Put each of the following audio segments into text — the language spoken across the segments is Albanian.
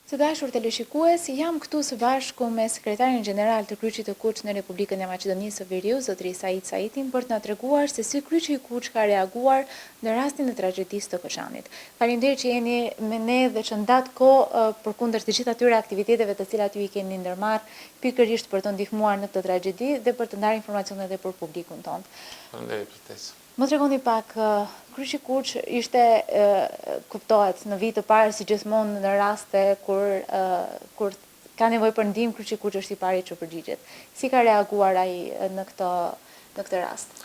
Të dashur teleshikues, jam këtu së bashku me sekretarin gjeneral të Kryqit të Kuq në Republikën e Maqedonisë së Veriut, zotëri Sait Saitin, për të na treguar se si Kryqi i Kuq ka reaguar në rastin e tragjedisë të Koçanit. Faleminderit që jeni me ne dhe që ndat kohë përkundër të gjithë atyre aktiviteteve të cilat ju i keni ndërmarrë pikërisht për të ndihmuar në këtë tragjedi dhe për të ndarë informacione edhe për publikun tonë. Faleminderit për të. Më tregoni pak, Kryqi i Kuq ishte, kuptohet, në vit të parë si gjithmonë në raste kur ka nevojë për ndihmë, Kryqi i Kuq është i pari që përgjigjet. Si ka reaguar ai në këtë rast?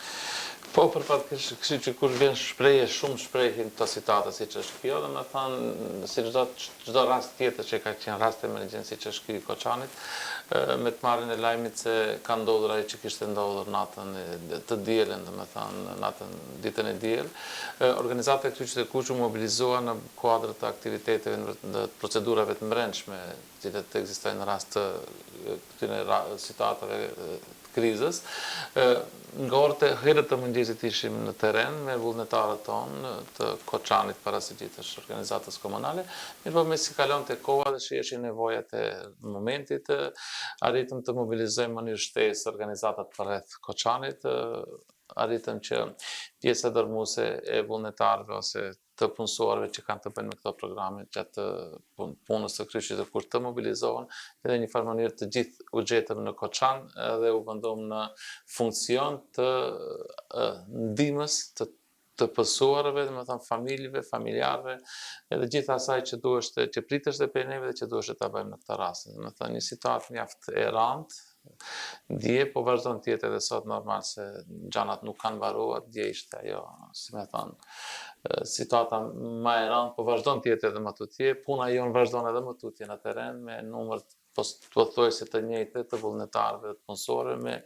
Po, për fatë Kryqi i Kuq vjen shumë shprehje në të situata si që është kjo, dhe me thanë, si çdo rast tjetër që ka qenë rast emergjenci që është ky i Koçanit, me të marrjen e lajmit se ka ndodhur ai që kishte ndodhur natën të dielën, domethënë ditën e diel, organizata e Kryqit të Kuq u mobilizuar në kuadër të aktiviteteve dhe procedurave të brendshme që ekzistojnë në rast të këtyre situatave krizës. Nga orët e herët të mëngjesit ishim në terren me vullnetarët tonë të Koçanit parasititësh organizatës komunale, mirëpo me si kalonte koha dhe shiheshin nevojat e momentit, arritëm të mobilizojmë në mënyrë shtesë organizatat përreth Koçanit, arritëm që pjesa dërmuese e vullnetarëve ose të punësuarve që kanë të bëjnë me këto programe gjatë punës të Kryqit të Kuq të mobilizohen dhe në një farë mënyrë të gjithë u gjetëm në Koçan dhe u vendom në funksion të ndihmës të pësuarve, domethënë familjeve, familjarëve, edhe gjithë asaj që duheshte, që priteshte prej neve dhe që duheshte ta bëjmë në këtë rast. Domethënë një situatë mjaft e rëndë, dje po vazhdon të jetë edhe sot normal se gjanat nuk kanë mbaruar, dje ishte ajo, si me thonë, situata më e rëndë, po vazhdon të jetë edhe më tutje, puna jonë vazhdon edhe më tutje në terren me numër pothuajse të njëjtë të vullnetarëve, të punësorëve me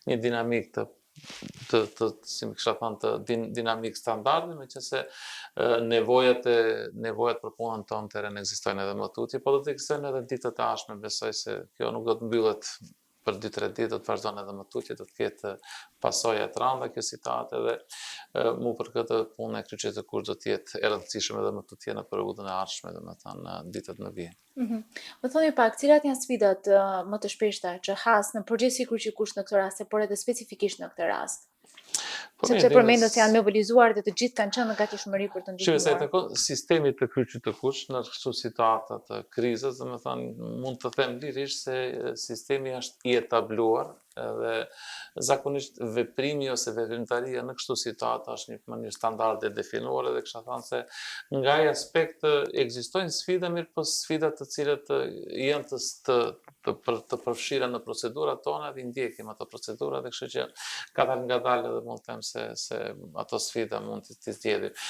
një dinamik si më kisha thënë, të dinamik standarde, meqense nevojat për punën tonë në terren ekzistojnë edhe më tutje, po do të ekzistojnë edhe ditët e ardhshme, besoj se kjo nuk do të mbyllet për 2-3 ditë, do të vazhdon edhe më tutje, do të ketë pasoja të rënda kjo situatë edhe mu për këtë punë e Kryqit të Kuq do të jetë e rëndësishme edhe më tutje në periudhën e ardhshme, domethënë në ditët në vijim. Më thoni pak, cilat janë sfidat më të shpeshta që has në përgjithësi Kryqi i Kuq në këtë rast, por edhe specifikisht në këtë rast? Sepse përmendet se janë mobilizuar dhe të gjithë kanë qenë në gatishmëri për të ndihmuar. Shqipe, se të sistemi të Kryqit të Kuq në kështu situata të krizës, domethënë mund të them lirisht se sistemi është i etabluar edhe zakonisht veprimi ose veprimtaria në kështu situata është një mënyrë standarde definuar dhe kisha thënë se nga ai aspekt ekzistojnë sfida, mirë po sfidat të cilët janë të përfshira në procedurat tona dhe ndjekim ato procedura dhe kështu që ngadalë edhe mund të them se ato sfida mund të zgjedhim.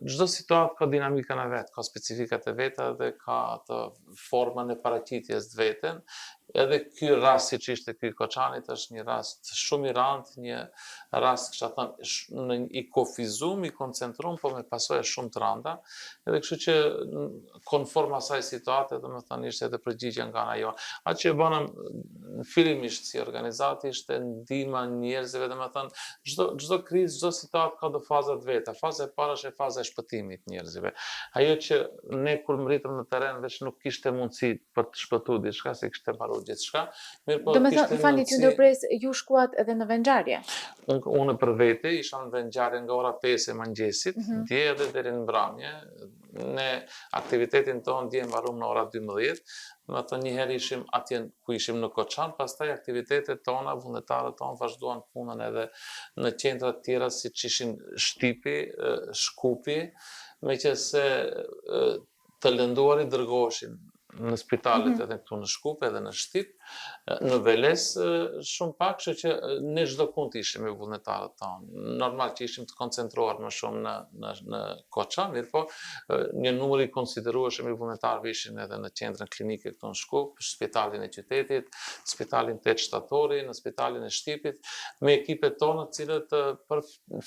Çdo situatë ka dinamikën e vet, ka specifikat e veta dhe ka ato formën e paraqitjes të vetën. Edhe ky rast siç ishte ky i Koçanit është një rast shumë i rëndë, një rast kisha thënë i kufizuar, i koncentruar, po me pasoja shumë të rënda, edhe kështu që konform asaj situate, domethënë ishte edhe përgjigje nga ana jonë. Atë që bënëm fillimisht si organizatë ishte ndihma njerëzve, domethënë çdo krizë, çdo situatë ka do faza të veta. Faza e parë është faza e shpëtimit të njerëzve. Ajo që ne kur mritëm në terren veç nuk kishte mundësi për të shpëtuar diçka, se kishte mbaruar gjithçka. Domethënë, falni që ndërpres, ju shkuat edhe në vendngjarje? Unë për vete isha në vendngjarje nga ora 5 e mëngjesit, dje edhe deri në mbrëmje. Ne aktivitetin tonë dje mbarum në ora 12, me të njëherë ishim atje ku ishim në Koçan, pastaj aktivitetet tona, vullnetarët tonë vazhduan punën edhe në qendra të tjera siç ishin Shtipi, Shkupi, meqense të lënduarit dërgoheshin në spitalet edhe këtu në Shkup edhe në Shtip, në Veles shumë pak, kështu që ne çdo kund ishim me vullnetarët tonë. Normal që ishim të koncentruar më shumë në Koçan, mirëpo një numër i konsiderueshëm i vullnetarëve ishin edhe në qendrën klinike këtu në Shkup, spitalin e qytetit, spitalin 8 shtatori, në spitalin e Shtipit, me ekipet tona të cilët për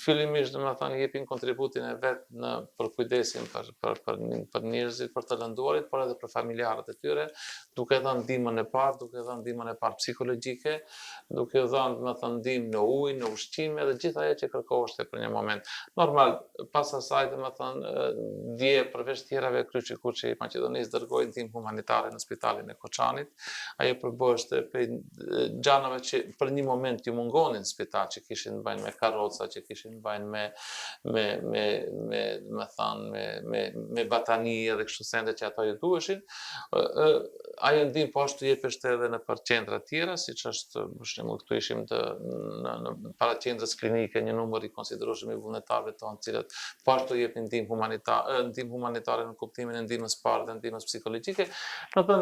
fillimisht domethënë jepin kontributin e vet në për kujdesin për njerëzit, për të lënduarit, por edhe për familjarët familjarët e tyre, duke dhënë ndihmën e parë, duke dhënë ndihmën e parë psikologjike, duke dhënë, do të thënë, ndihmë në ujë, në ushqime dhe gjithë ajo që kërkoheshte për një moment. Normal, pas asaj, do të thënë, dje përveç tjerave Kryqi Kuqi i Maqedonisë dërgoi ndihmë humanitare në spitalin e Koçanit. Ajo përbërshte prej gjanave që për një moment ju mungonin në spital, që kishin të bëjnë me karroca, që kishin të bëjnë me batani dhe kështu sende që ato ju duheshin. Ajo ndihmë po ashtu jepeshte edhe në për qendra tjera, siç është për shembull këtu ishim në para qendrës klinike një numër i konsiderueshëm i vullnetarëve tonë, të cilët po ashtu jepnin ndihmë humanitare në kuptimin e ndihmës parë dhe ndihmës psikologjike. Do të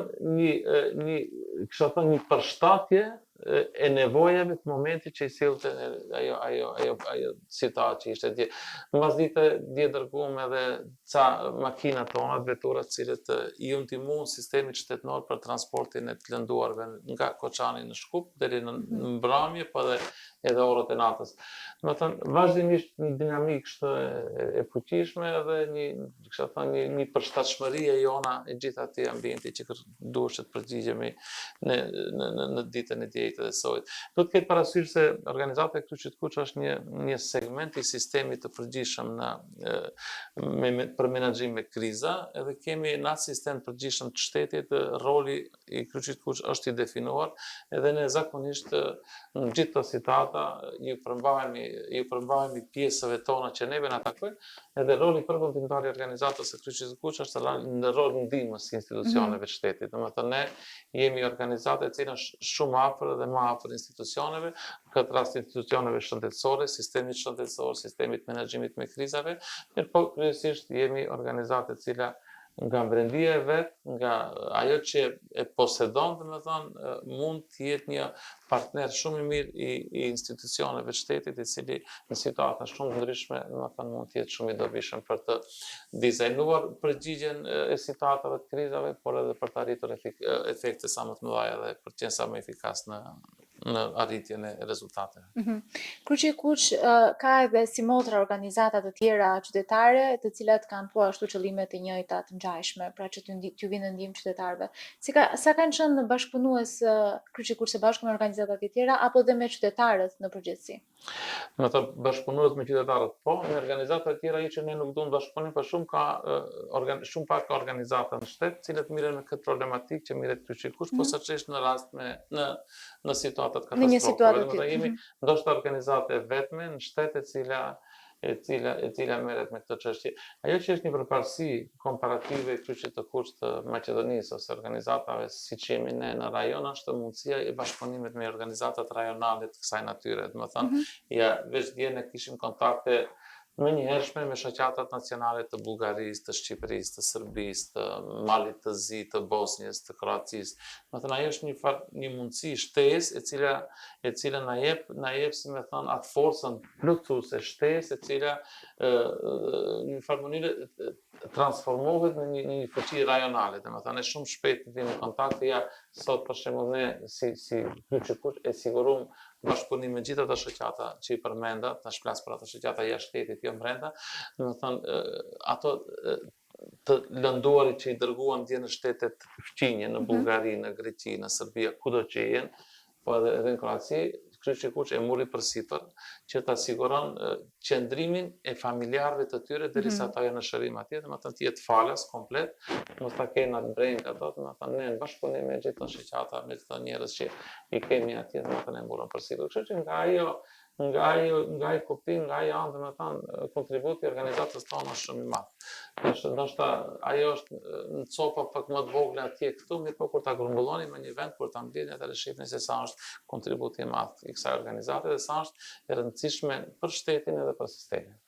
thënë një përshtatje e nevojave të momentit që i sillte ajo situatë që ishte dje. Mbas dje dërguam edhe ca makina tona, vetura të cilët i ndihmuan sistemit shtetëror për transportin e të lënduarve nga Koçani në Shkup deri në mbrëmje, po edhe orët e natës. Do të thënë, vazhdimisht një dinamikë kështu e fuqishme dhe një përshtatshmëri e jona e gjithë atij ambienti që duhet të përgjigjemi në ditën e djejtë dhe sot. Do të ketë parasysh se organizata e Kryqit Kuq është një segment i sistemit të përgjithshëm për menaxhim me kriza, edhe kemi në atë sistem të përgjithshëm të shtetit, roli i Kryqit Kuq është i definuar, edhe ne zakonisht në gjithë të situata ju përmbahemi pjesëve tona që neve na takojnë, edhe roli përfundimtar i organizatës së Kryqit Kuq është në rol ndihmës institucioneve të shtetit. Domethënë ne jemi organizatë e cila është shumë afër dhe më afër institucioneve, në këtë rast institucioneve shëndetësore, sistemit shëndetësor, sistemit menaxhimit me krizave, po kryesisht jemi organizatë e cila nga mbrendia e vet, nga ajo që e posedon, domethënë mund të jetë një partner shumë i mirë i institucioneve të shtetit, i cili në situata shumë ndryshme, domethënë mund të jetë shumë i dobishëm për të dizajnuar përgjigjen e situatave të krizave, por edhe për të arritur efekte sa më të mëdha dhe për të qenë sa më efikas në arritjen e rezultateve. Kryqi Kuq ka edhe si motra organizata të tjera qytetare, të cilat kanë po ashtu qëllime të njëjta të ngjashme, pra që t'ju vinë ndihmë qytetarëve. Sa kanë qenë bashkëpunues Kryqi Kuq së bashku me organizata të tjera apo dhe me qytetarët në përgjithësi? Me të bashkëpunues me qytetarët po, me organizata të tjera që ne nuk duam bashkëpunim, por shumë pak ka organizata në shtet, të cilët mirën me këtë problematikë që mirët Kryqi Kuq, posaçërisht në rast në situatat katastrofore. Jemi ndoshta organizate vetme në shtet e cila merret me këtë çështje. Ajo që është një përparësi komparative e Kryqit të Kuq të Maqedonisë ose organizatave siç jemi ne në rajon është mundësia e bashkëpunimit me organizatat rajonale të kësaj natyre. Domethënë, veç dje ne kishim kontakte më njëhershme me shoqatat nacionale të Bullgarisë, të Shqipërisë, të Serbisë, të Malit të Zi, të Bosnjës, të Kroacisë. Domethënë ajo është një mundësi shtesë e cila na jep si më thon atë forcën plotësuese shtesë e cila në një farë mënyrë transformohet në një fuqi rajonale. Domethënë ne shumë shpejt vim në kontakt sot për shembull ne si Kryqi Kuq e sigurum bashkëpunim me gjithë ato shoqata që i përmenda, tash flas për ato shoqata jashtë shtetit, jo brenda, domethënë ato të lënduarit që i dërguan dje në shtetet fqinje, në Bullgari, në Greqi, në Serbi, kudo që jenë, po edhe në Kroaci, Kryqi Kuq e mori përsipër që të siguron qëndrimin e familjarëve të tyre derisa ata janë në shërim atje, domethënë të jetë falas komplet, mos ta kenë atë breng ato, domethënë ne në bashkëpunim me gjithë shoqata, me këto njerëz që i kemi atje, domethënë e morën përsipër. Kështu që nga ai kuptim, nga ai anë, domethënë kontributi i organizatës tonë është shumë i madh. Ndoshta ajo është në copa pak më të vogla atje këtu, mirë po kur ta grumbulloni me një vend, kur ta mbledhni atë shihni se sa është kontributi i madh i kësaj organizate dhe sa është e rëndësishme për shtetin edhe për sistemin.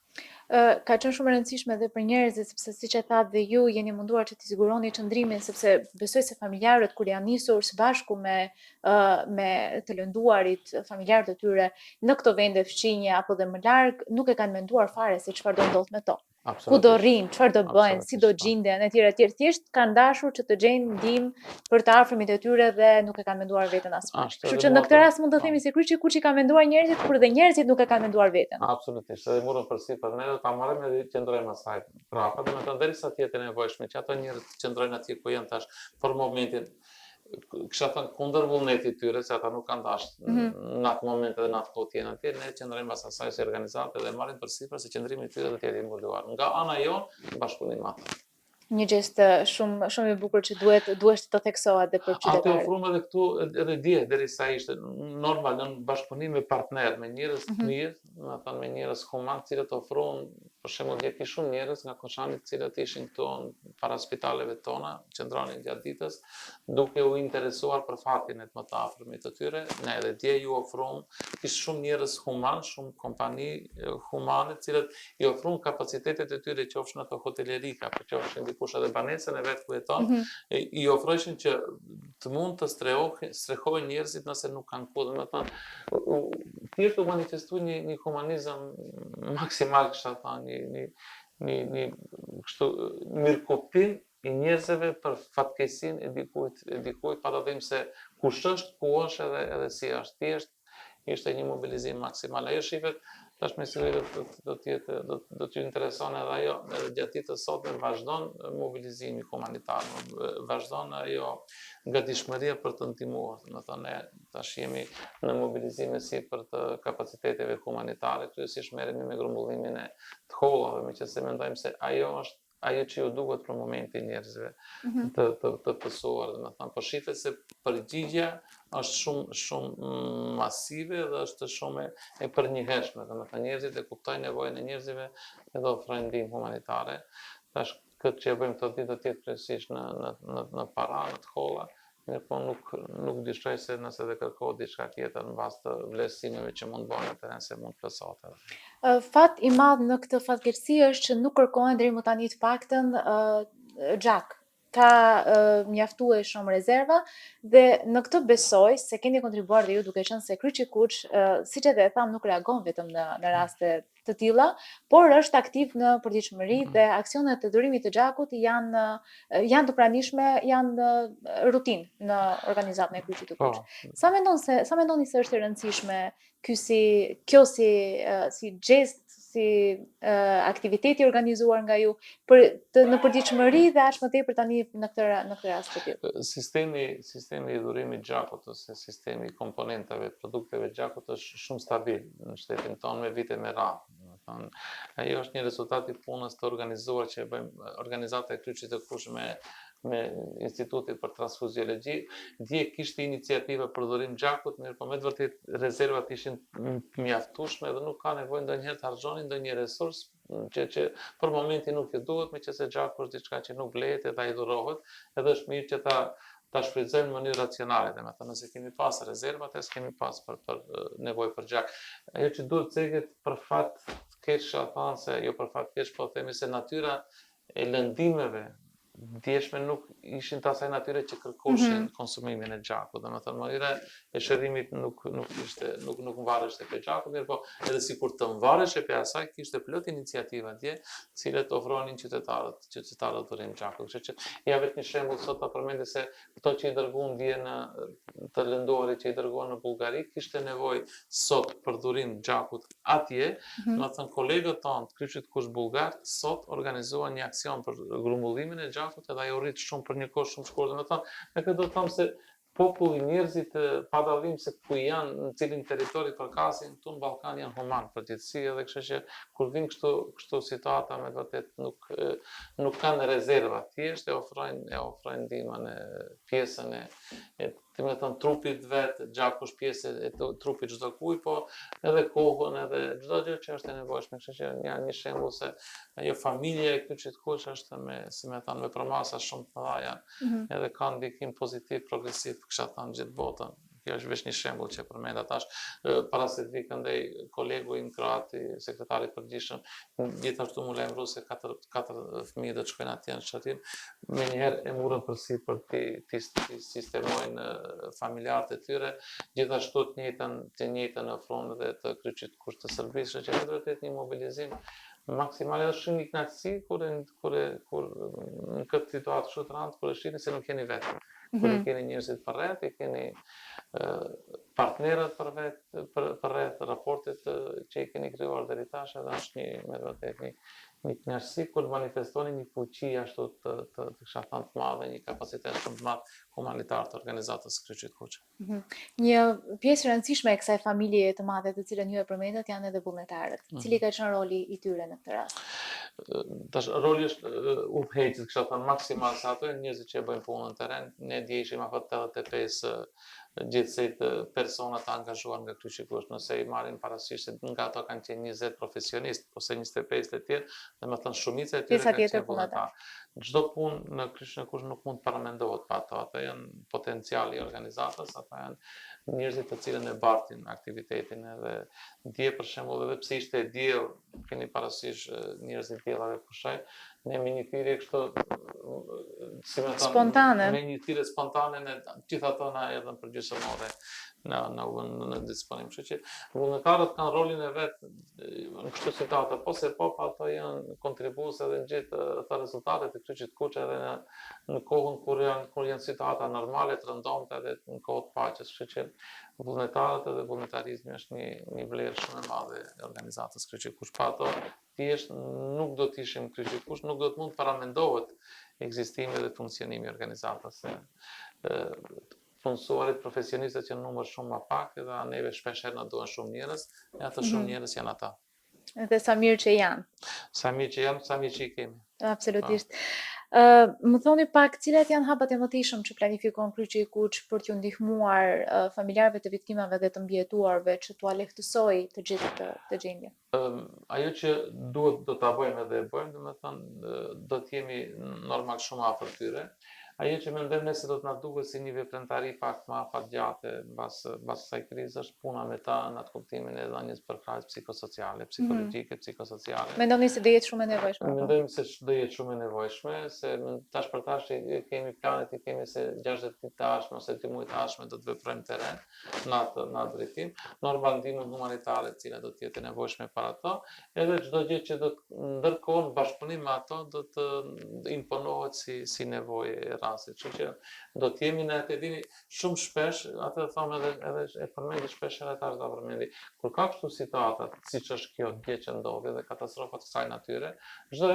Ka qenë shumë e rëndësishme edhe për njerëzit, sepse siç e thatë dhe ju jeni munduar që t'i siguroni qëndrimin, sepse besoj se familjarët kur janë nisur së bashku me të lënduarit, familjarët e tyre në këto vende fqinje apo dhe më larg, nuk e kanë menduar fare se çfarë do ndodh me to. ku do rrinë, çfarë do bëjnë, si do gjenden, etj. Thjesht kanë dashur që të gjejnë ndihmë për të afërmit e tyre dhe nuk e kanë menduar veten asnjë. Kështu që në këtë rast mund të themi se Kryqi i Kuqi ka menduar njerëzit, por dhe njerëzit nuk e kanë menduar veten. Absolutisht, edhe morën përsipër ne do ta marrim edhe qëndrojmë asaj prapa, domethënë derisa të jetë nevojshme që ato njerëz të qëndrojnë atje ku janë tash për momentin. Kisha thënë kundër vullnetit tyre, se ata nuk kanë dashur në atë moment edhe në atë kohë të jenë atje, ne qëndrojmë pas asaj si organizatë dhe marrim përsipër se qëndrimi i tyre do të jetë i mbuluar. Nga ana jonë, bashkëpunim me ata. Një gjest shumë i bukur që duhet të theksohet edhe për qytetarët. Atë ofruam edhe këtu edhe dje derisa ishte normal në bashkëpunim me partner, me njerëz të mirë, domethënë me njerëz human, të cilët ofruan për shembull dje ki shumë njerëz nga Koçani të cilët ishin këtu para spitaleve tona, qëndronin gjatë ditës, duke u interesuar për fatin e të më të afërmit të tyre. Ne edhe dje ju ofruam, kishte shumë njerëz human, shumë kompani humane, të cilët i ofruan kapacitetet e tyre, qofshin ato hotelerika, apo qofshin dikush edhe banesën e vet ku jeton, i ofrojshin që të mund të strehojnë njerëzit nëse nuk kanë ku, domethënë thjesht u manifestoi një humanizëm maksimal, kisha thënë, një kështu mirëkuptim i njerëzve për fatkeqësinë e dikujt, pa të them se kush është, ku është edhe si është. Thjesht ishte një mobilizim maksimal. Ajo shifet tash me siguri do t'ju intereson edhe ajo, edhe gjatë ditës sotme vazhdon mobilizimi humanitar, vazhdon ajo gatishmëria për të ndihmuar. Domethënë ne tash jemi në mobilizime si për të kapaciteteve humanitare, kryesisht merremi me grumbullimin e të hollave, meqense mendojmë se ajo është ajo që ju duhet për momentin njerëzve të pësuar, domethënë, po shifet se përgjigjja është shumë masive dhe është shumë e përnjëhershme, domethënë njerëzit e kuptojnë nevojën e njerëzve edhe ofrojnë ndihmë humanitare. Tash këtë që e bëjmë këtë ditë do të jetë kryesisht në para, në të holla, po nuk dyshoj se nëse dhe kërkohet diçka tjetër në bazë të vlerësimeve që mund bëhen atëherë se mund plotësohet edhe. Fat i madh në këtë fatkeqësi është që nuk kërkohen deri më tani të paktën gjak. Ka mjaftuar shumë rezerva dhe në këtë besoj se keni kontribuar dhe ju duke qenë se Kryqi i Kuq, siç edhe e tham, nuk reagon vetëm në raste të tilla, por është aktiv në përditshmëri dhe aksionet të dhurimit të gjakut janë të pranishme, janë rutinë në organizatën e Kryqit të Kuq. Sa mendoni se është e rëndësishme kjo si gest, si aktiviteti organizuar nga ju në përditshmëri dhe aq më tepër tani në këtë rast të tillë? Sistemi i dhurimit gjakut ose sistemi i komponentave, produkteve gjakut është shumë stabil në shtetin tonë me vite me radhë. Ajo është një rezultat i punës të organizuar që e bëjmë organizata e Kryqit të Kuq me Institutit për Transfuziologji. Dje kishte iniciativa për dhurim gjakut, mirë po me të vërtet rezervat ishin mjaftueshme dhe nuk ka nevojë ndonjëherë të harxhoni ndonjë resurs që për momentin nuk ju duhet, meqense gjaku është diçka që nuk blehet edhe ai dhurohet, edhe është mirë që ta shfrytëzojmë në mënyrë racionale, domethënë nëse kemi pas rezervat, kemi pas për nevojë për gjak. Ajo që duhet ceket për fat të keq, thënë se jo për fat të keq, po themi se natyra e lëndimeve ndjeshme nuk ishin të asaj natyre që kërkoshin konsumimin e gjakut. Domethënë mënyra e shërimit nuk vareshte pe gjakut, mirë po edhe sikur të vareshe pe asaj, kishte plot iniciativa dje, të cilët ofronin qytetarët dhurim gjakut. Kështu që ja vetëm një shembull sot ta përmendë se këto që i dërguan dje në të lënduarit që i dërguan në Bullgari, kishte nevojë sot për dhurim gjakut atje, domethënë kolegët tonë të Kryqit Kuq Bullgar sot organizuan një aksion për grumbullimin e gjakut edhe ajo rrit shumë për një kohë shumë shkurtër. Domethënë, ne këtë do të them se populli, njerëzit pa dallim se ku janë, në cilin territori përkasin, këtu në Ballkan janë human përgjithësi, edhe kështu që kur vin kështu situata me vërtet nuk kanë rezerva, thjesht e ofrojnë ndihmën e pjesën e trupit vet, gjaku është pjesë e trupit çdo kujt, po edhe kohën, edhe çdo gjë që është e nevojshme. Kështu që janë një shembull se ajo familja e Kryqit Kuq është me promasa shumë të mëdha, edhe ka ndikim pozitiv progresiv, kisha thënë gjithë botën. Kjo është vetëm një shembull që përmenda tash. Para se të vi këndej kolegu im kroati, sekretari i përgjithshëm, gjithashtu më lajmëroi se 4 fëmijë do të shkojnë atje në shtëpi. Menjëherë e morën përsipër të sistemojnë familjarët e tyre, gjithashtu të njëjtën ofron edhe të Kryqit Kuq të Serbisë, që është vërtet një mobilizim maksimale është shumë i knaqësi kur në këtë situatë kështu të randë, kur e shihni se nuk keni vetë. Kur e keni njerëzit për rreth, e keni partnerët për rreth, raportet që i keni krijuar deri tash, edhe është me vërtet një knaqësi kur manifestoni një fuqi ashtu të kisha thënë të madhe, një kapacitet shumë të madh humanitar të organizatës së Kryqit Kuq. Një pjesë e rëndësishme e kësaj familje të madhe të cilën ju e përmendat janë edhe vullnetarët. Cili ka qenë roli i tyre në këtë rast? Tash roli është udhëheqës, kisha thënë maksimal sa ato njerëzit që e bëjnë punën në terren, ne ndjeshim afat 85 gjithsej persona të angazhuar nga Kryqi Kuq, nëse i marrin parasysh se nga ato kanë qenë 20 profesionistë ose 25 të tjerë, domethënë shumica e tyre kanë qenë vullnetarë. Çdo punë në Kryqin e Kuq nuk mund të paramendohet pa ato. Ato janë potenciali i organizatës, ato janë njerëzit të cilën e bartin aktivitetin edhe dje për shembull edhe pse ishte diell, keni parasysh njerëzit diellave pushoj, ne me një thirrje kështu si më thon, spontane. Me një thirrje spontane ne gjithë ato na erdhën për gjysmore në disponim. Kështu që vullnetarët kanë rolin e vet në këtë situatë, po se po ato janë kontribues edhe në gjithë ato rezultatet e Kryqit Kuq edhe në kohën kur janë situata normale të rëndomta edhe në kohë të paqes. Kështu që vullnetarët edhe vullnetarizmi është një vlerë shumë e madhe e organizatës Kryqi Kuq. Pa ato thjesht nuk do të ishim Kryqi Kuq, nuk do të mund paramendohet ekzistimi dhe funksionimi i organizatës. Punësuarit profesionistët që në numër shumë më pak, edhe neve shpeshherë na duhen shumë njerëz, e ato shumë njerëz janë ata. Dhe sa mirë që janë. Sa mirë që janë, sa mirë që i kemi. Absolutisht. Më thoni pak, cilat janë hapat e mëtejshëm që planifikon Kryqi i Kuq për t'ju ndihmuar familjarëve të viktimave dhe të mbijetuarve që t'ua lehtësoj të gjithë këtë gjendje? Ajo që duhet do ta bëjmë edhe e bëjmë, domethënë do të jemi normal shumë afër tyre. Ajo që mendojmë ne se do të na duket si një veprimtari pak më afatgjate mbas kësaj krize është puna me ta në atë kuptimin e dhënies përkrahjes psikosociale, psikologjike, psikosociale. Mendoni se do jetë shumë e nevojshme? Mendojmë se do jetë shumë e nevojshme, se tash për tash kemi planet, kemi se 60 ditë tashme ose 2 muaj tashme do të veprojmë terren në atë drejtim. Normal ndihmën humanitare e cila do të jetë e nevojshme para ato, edhe çdo gjë që do të ndërkohë në bashkëpunim me ato do të imponohet si nevojë e rastit. Kështu që do të jemi në atë dini shumë shpesh, atë thonë edhe e përmendi shpesh edhe tash do përmendi. Kur ka kështu situata, siç është kjo gjë që ndodhi dhe katastrofat të kësaj natyre, çdo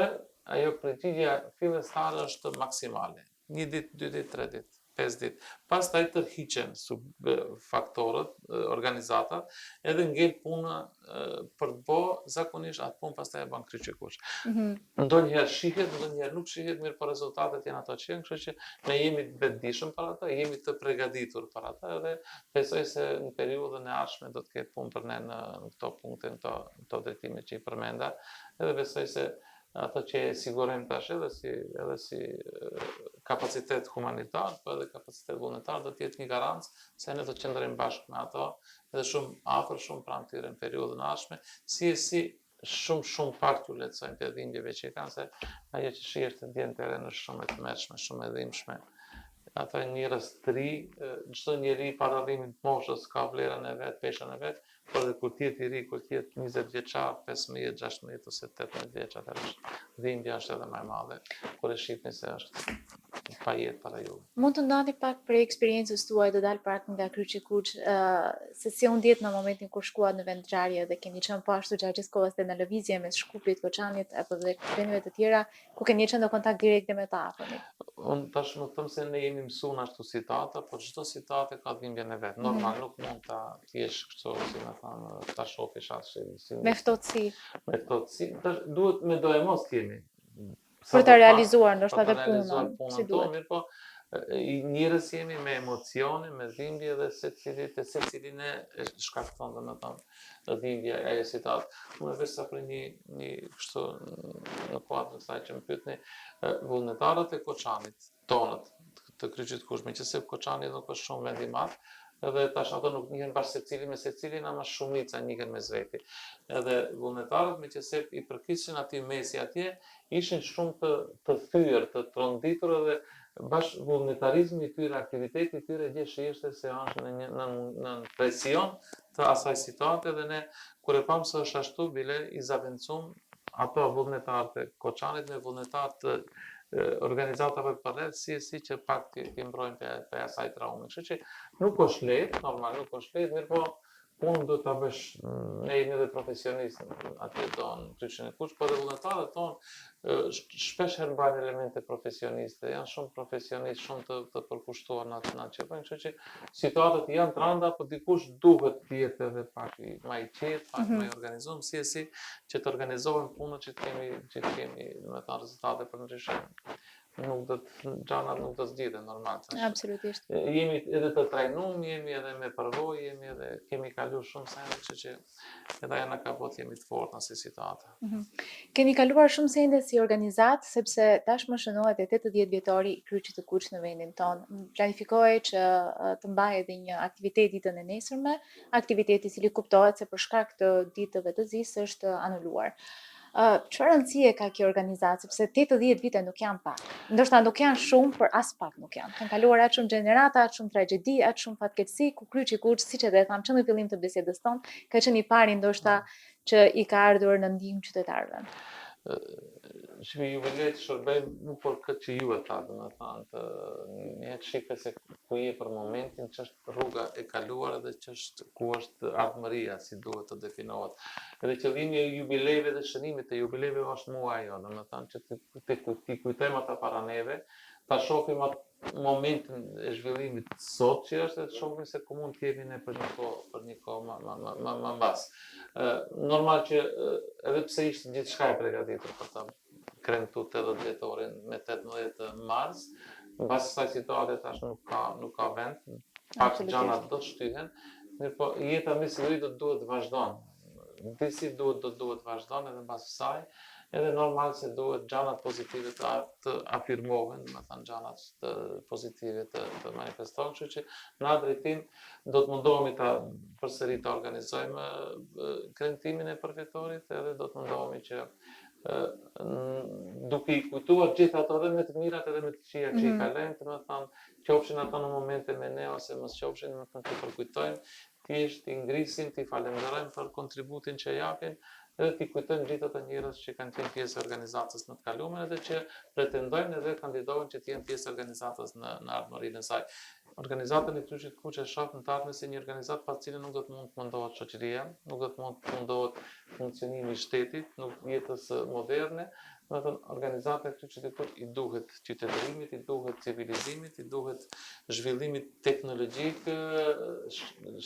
ajo përgjigjja fillestare është maksimale. 1 ditë, 2 ditë, 3 ditë, 5 ditë. Pastaj tërhiqen faktorët, organizatat, edhe ngel puna për të bërë zakonisht atë punë pastaj e bën Kryqi Kuq. Ndonjëherë shihet, ndonjëherë nuk shihet, mirë por rezultatet janë ato që janë, kështu që ne jemi të vetëdijshëm për ato, jemi të përgatitur për ato edhe besoj se në periudhën e ardhshme do të ketë punë për ne në këto punkte, në këto drejtime që i përmenda, edhe besoj se ato që e sigurojmë tash edhe si kapacitet humanitar, po edhe kapacitet vullnetar do të jetë një garancë se ne do të qëndrojmë bashkë me ato edhe shumë afër, shumë pranë tyre në periudhën e ardhshme, si shumë pak t'u lehtësojmë të dhimbjeve që kanë, se ajo që shihet të ndjen terren është shumë e tmerrshme, shumë e dhimbshme. Ata njerëz të ri, çdo njeri para arrimit të moshës ka vlerën e vet, peshën e vet, por edhe kur ti je i ri, kur ti je 20 vjeçar, 15, 16 ose 18 vjeç, atëherë dhimbja është edhe më e madhe, kur e shihni se është pa jetë para juve. Mund të ndani pak për eksperiencës tuaj të dalë pak nga Kryqi Kuq, se si u ndjet në momentin kur shkuat në vend ngjarje dhe keni qenë po ashtu gjatë gjithë kohës në lëvizje mes Shkupit, Koçanit apo dhe vendeve të tjera ku keni qenë në kontakt direkt me ta afërmit? Unë tash më them se ne jemi mësuar ashtu situata, por çdo situatë ka dhimbjen e vet. Normal nuk mund ta thjesht kështu, si më thënë, ta shohësh ashtu me ftohtësi. Me ftohtësi, duhet me do e mos kemi. Për ta realizuar ndoshta edhe punën, si duhet. Mirë, po njerëz jemi me emocione, me dhimbje dhe secili ne shkakton domethënë dhimbje e situatë. Unë vetë sa për një kështu në kuadër të saj që më pyetni vullnetarët e Koçanit, tonët të Kryqit Kuq, meqenëse Koçani nuk është shumë vend i madh, edhe tash ato nuk njihen bashkë secili me secilin, ama shumica njihen mes veti. Edhe vullnetarët meqenëse i përkishin atij mesi atje, ishin shumë të thyer, të tronditur edhe bashkë vullnetarizmi i tyre, aktiviteti i tyre gjithë se është në presion të asaj situate dhe ne kur e pam se është ashtu bile i zavendësum ato vullnetarët e Koçanit me vullnetarët të organizatave përreth, si që pak të mbrojnë për asaj traume. Kështu që nuk është lehtë, normal nuk është lehtë, mirë po unë do ta bësh, ne jemi edhe profesionistë aty tonë, Kryqin e Kuq, por edhe vullnetarët tonë shpesh herë mbajnë elemente profesioniste, janë shumë profesionistë, shumë të përkushtuar në atë që bëjnë, kështu që situatat janë të rënda, por dikush duhet të jetë edhe pak më i qetë, pak më i organizuar, si që të organizohen punët që të kemi me ta rezultate për ndryshe. Gjanat nuk do zgjidhen normal. Absolutisht. Jemi edhe të trajnuar, jemi edhe me përvojë, kemi kaluar shumë sende, kështu që edhe ajo na ka bërë jemi të fortë në si situata. Keni kaluar shumë sende si organizat, sepse tashmë shënohet e 80 vjetori i Kryqit të Kuq në vendin tonë. Planifikohet që të mbajë edhe një aktivitet ditën e nesërme, aktiviteti i cili kuptohet se për shkak të ditëve të zisë është anuluar. Çfarë rëndësie ka kjo organizat, sepse 80 vite nuk janë pak. Ndoshta nuk janë shumë, por as pak nuk janë. Kanë kaluar aq shumë gjenerata, aq shumë tragjedi, aq shumë fatkeqësi, ku Kryqi i Kuq, siç edhe tham që në fillim të bisedës tonë, ka qenë i pari ndoshta që i ka ardhur në ndihmë qytetarëve. Shmi jubilejt shërbejmë nuk për këtë që ju e tha, dhe me thanë të një shikë se ku je për momentin, që është rruga e kaluar edhe që është ku është ardhmëria, si duhet të definohet. Edhe qëllimi e jubilejve dhe shënimit të jubilejve është muaj jo, dhe me thanë që ti kujtojmë ata para neve, ta shohim atë momentin e zhvillimit sot që është, dhe të shohim se ku mund t'jemi ne për një kohë më mbas. Normal që edhe pse ishte gjithçka e përgatitur për ta kremtu 80 vjetorin me 18 mars, në base kësaj situate tash nuk ka vend, pak gjanat do të shtyhen, mirë po jeta me siguri do duhet vazhdon. Disi duhet vazhdon edhe në base kësaj, edhe normal se duhet gjanat pozitive të afirmohen, me thënë gjanat pozitive të manifestohen, kështu që në atë drejtim do të mundohemi ta përsëri të organizojmë kremtimin e përfitorit, edhe do të mundohemi që duke i kujtuar gjithë ato edhe me të mirat edhe me të këqija që i kalojnë, të me thënë, qofshin ato në momente me ne ose mos qofshin, me thënë të përkujtojmë, thjesht t'i ngrisim, t'i falenderojmë për kontributin që japin, edhe t'i kujtojmë gjithë ato njerëz që kanë qenë pjesë e organizatës në të kaluar edhe që pretendojnë edhe kandidohen që të jenë pjesë e organizatës në ardhmërinë e saj. Organizatën e Kryqit të Kuq e shoh në të ardhmen si një organizatë pa cilën nuk do të mund të mundohet shoqëria, nuk do të mund të mundohet funksionimi i shtetit, nuk jetës moderne. Do të thënë organizata e Kryqit të Kuq i duhet qytetërimit, i duhet civilizimit, i duhet zhvillimit teknologjik,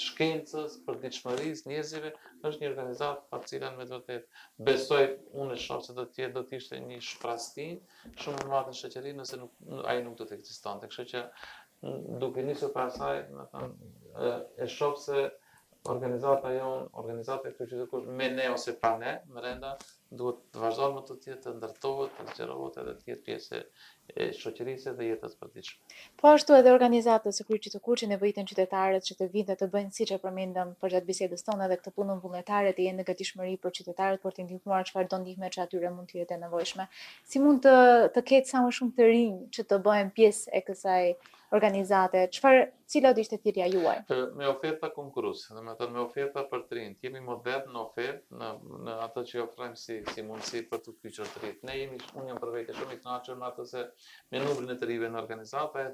shkencës, përditshmërisë, njerëzve, është një organizatë pa cilën me të vërtetë besoj unë e shoh se do të ishte një shprastim shumë e madhe në shoqëri nëse ai nuk do të ekzistonte. Kështu që duke nisur para asaj, do të thënë e shoh se organizata jonë, organizata e Kryqit të Kuq me ne ose pa ne, brenda duhet të vazhdojmë të tjetë të ndërtohet, të zgjerohet edhe të jetë pjesë e shoqërisë dhe jetës përditshme. Po ashtu edhe organizatës së Kryqit të Kuq nevojiten qytetarët që të vinë të bëjnë siç e përmendëm përgjatë bisedës tonë edhe këtë punën vullnetare të jenë në gatishmëri për qytetarët për të ndihmuar çfarëdo ndihmë që atyre mund të jetë e nevojshme. Si mund të ketë sa më shumë të rinj që të bëhen pjesë e kësaj organizate? Cilat ishte thirrja juaj? Me oferta konkurruese, domethënë me oferta për të rinjt. Jemi modern në ofertë, në ato që ofrojmë si mundësi për të kyçur të rinjt. Unë jam për vete shumë i kënaqur me ato se me numrin e të rive në organizata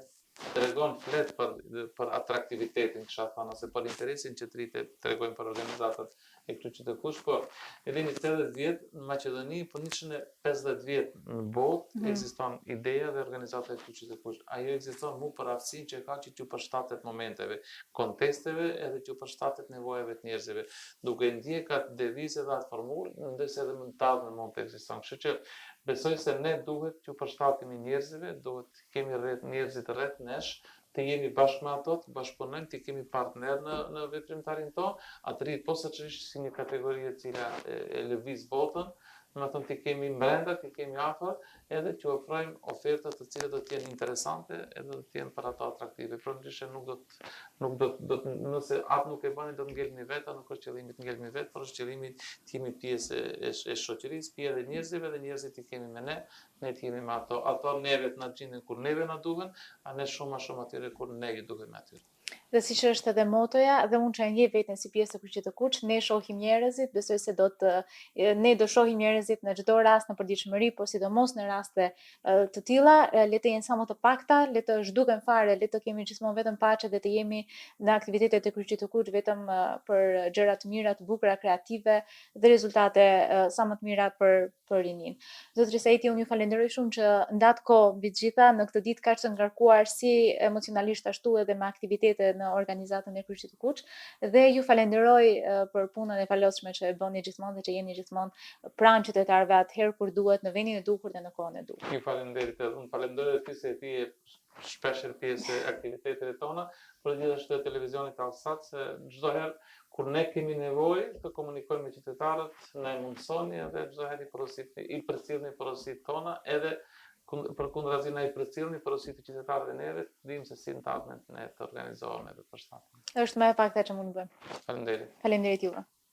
tregon flet për atraktivitetin, kisha thënë, ose për interesin që të rinjt tregojnë për organizatat e Kryqit të Kuq, po edhe një 80 vjet në Maqedoni, po 150 vjet në botë ekziston ideja dhe organizata e Kryqit të Kuq. Ajo ekziston mu për aftësinë që ka që t'ju përshtatet momenteve, kontesteve edhe që përshtatet nevojave të njerëzve. Duke ndjek atë devizë dhe atë formulë, ndërsa edhe më të ardhmen mund të ekziston. Kështu që besoj se ne duhet t'ju përshtatemi njerëzve, duhet kemi njerëzit rreth nesh, të jemi bashkë me ato, të bashkëpunojmë, të kemi partner në veprimtarin tonë, atëri posaçërisht si një kategori e cila e lëviz botën, do të thënë të kemi brenda, të kemi afër, edhe që ofrojmë oferta të cilat do të jenë interesante edhe do të jenë për ato atraktive. Përndryshe nëse atë nuk e bëni do të ngelni vetë, nuk është qëllimi të ngelni vetë, por është qëllimi të jemi pjesë e shoqërisë, pjesë e njerëzve dhe njerëzit i kemi me ne të jemi me ato. Ato neve të na gjenden kur neve na duhen, a ne shumë atyre kur ne i duhemi atyre. Dhe siç është edhe motoja, dhe unë që e njeh veten si pjesë të Kryqit të Kuq, ne shohim njerëzit, besoj se ne do shohim njerëzit në çdo rast në përditshmëri, por sidomos në raste të tilla, le të jenë sa më të pakta, le të zhduken fare, le të kemi gjithmonë vetëm paqe dhe të jemi në aktivitetet e Kryqit të Kuq vetëm për gjëra të mira, të bukura, kreative dhe rezultate sa më të mira për rinin. Zotëri Saiti, unë ju falenderoj shumë që ndatë kohë mbi të gjitha në këtë ditë kaq të ngarkuar si emocionalisht ashtu edhe me aktivitete në organizatën e Kryqit të Kuq dhe ju falenderoj për punën e falosshme që e bëni gjithmonë dhe që jeni gjithmonë pranë qytetarëve atëherë kur duhet, në vendin e duhur dhe në kohën e duhur. Ju falenderit edhe unë falenderoj ti se ti je shpeshher pjesë e aktiviteteve tona, por gjithashtu e televizionit Allsat, se çdo herë kur ne kemi nevojë të komunikojmë me qytetarët, na e mundsoni edhe çdo herë i përcjellni porositë tona, edhe përkundrazi na i përcjellni porositë të qytetarëve neve, dim se si ne të organizohemi edhe të përshtatemi. Është më e pakta që mund të bëjmë. Faleminderit. Faleminderit juve.